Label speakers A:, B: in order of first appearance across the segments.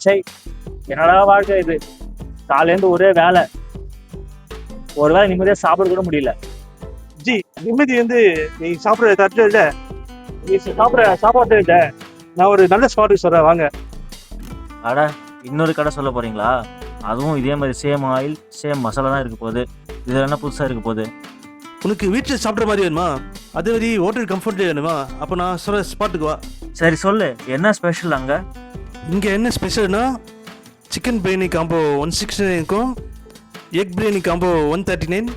A: சரி, என்னடா வாழ்க்கை இது, காலையிலேருந்து ஒரே வேலை, ஒரு வேளை நிம்மதியாக சாப்பிட கூட முடியல.
B: ஜி, நிம்மதி வந்து நீ சாப்பிட்ற தட்டில் இல்லை, நீ சாப்பிட்ற சாப்பாட்டு இல்லை. நான் ஒரு நல்ல ஸ்பாட்டுக்கு சொல்கிறேன், வாங்க.
C: அட, இன்னொரு கடை சொல்ல போறீங்களா? அதுவும் இதே மாதிரி சேம் ஆயில் சேம் மசாலா தான் இருக்க போகுது. இதில் என்ன புதுசாக இருக்க போகுது?
B: உனக்கு வீட்டில் சாப்பிட்ற மாதிரி வேணுமா, அதே மாதிரி ஹோட்டல் கம்ஃபர்ட்லேயே வேணுமா? அப்போ நான் சொல்கிற ஸ்பாட்டுக்கு வா.
C: சரி சொல்லு, என்ன ஸ்பெஷல் அங்கே?
B: இங்கே என்ன ஸ்பெஷல்னா, சிக்கன் பிரியாணி காம்போ 169க்கும் எக் பிரியாணி காம்போ 139.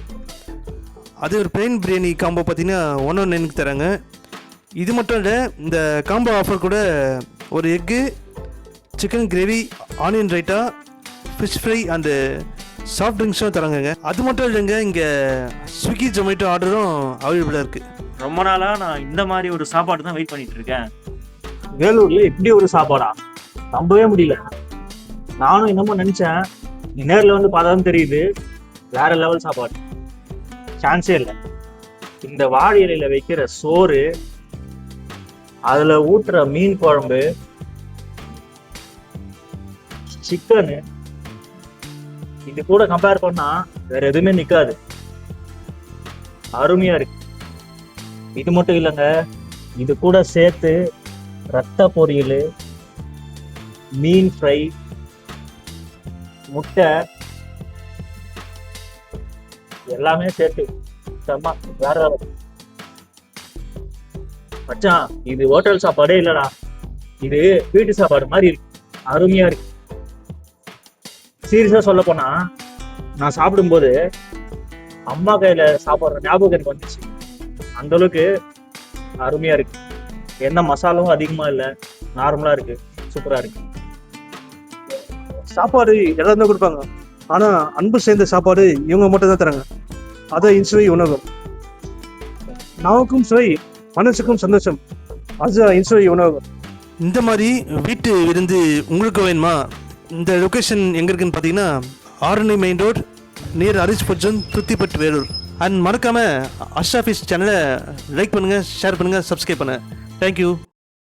B: அதே ஒரு பிளெயின் பிரியாணி காம்போ பார்த்தீங்கன்னா 119க்கு தராங்க. இது மட்டும் இல்லை, இந்த காம்போ ஆஃபர் கூட ஒரு எக்கு, சிக்கன் கிரேவி, ஆனியன் ரைட்டா, ஃபிஷ் ஃப்ரை அண்டு சாஃப்ட் ட்ரிங்க்ஸும் தராங்கங்க. அது மட்டும் இல்லைங்க, இங்கே ஸ்விக்கி ஜொமேட்டோ ஆர்டரும் அவைலபிளாக இருக்குது.
C: ரொம்ப நாளாக நான் இந்த மாதிரி ஒரு சாப்பாடு தான் வெயிட் பண்ணிட்டு இருக்கேன்.
A: வேலூர்ல இப்படி ஒரு சாப்பாடா, நம்பவே முடியல. நானும் என்னமோ நினைச்சேன், நீ நேரில் வந்து பார்த்தாலும் தெரியுது, வேற லெவல் சாப்பாடு, சான்ஸே இல்லை. இந்த வாழை இலையில வைக்கிற சோறு, அதுல ஊட்டுற மீன் குழம்பு, சிக்கனு, இது கூட கம்பேர் பண்ணா வேற எதுவுமே நிக்காது. அருமையா இருக்கு. இது மட்டும் இல்லைங்க, இது கூட சேர்த்து ரத்த பொரியல், மீன் ஃப்ரை, முட்டை, எல்லாமே சேர்த்து செம்ம வேற level. மச்சான், இது ஹோட்டல் சாப்பாடே இல்லடா, இது வீட்டு சாப்பாடு மாதிரி இருக்கு, அருமையா இருக்கு. சீரியஸா சொல்ல போனா, நான் சாப்பிடும்போது அம்மா கையில சாப்பிட்ற ஞாபகம் எனக்கு வந்துச்சு. அந்த அளவுக்கு அருமையா இருக்கு. எந்த மசாலாவும் அதிகமா இல்லை, நார்மலா இருக்கு, சூப்பரா இருக்கு.
B: சாப்பாடு எல்லாருமே கொடுப்பாங்க, ஆனால் அன்பு சேர்ந்த சாப்பாடு இவங்க மட்டும் தான் தராங்க. அதை இன்சுவை உணவகம். நாவுக்கும் சுவை, மனசுக்கும் சந்தோஷம், அது இன்சுவை உணவகம். இந்த மாதிரி வீட்டு விருந்து உங்களுக்கு வேணுமா? இந்த லொக்கேஷன் எங்கே இருக்குன்னு பார்த்தீங்கன்னா, ஆரணி மெயின் ரோட் நியர் அரிஸ் பொஜன், துத்திப்பட்டு, வேலூர். அண்ட் மறக்காமல் அஷ்ரா ஃபிஷ் சேனலை லைக் பண்ணுங்கள், ஷேர் பண்ணுங்கள், சப்ஸ்கிரைப் பண்ணுங்கள். தேங்க்யூ.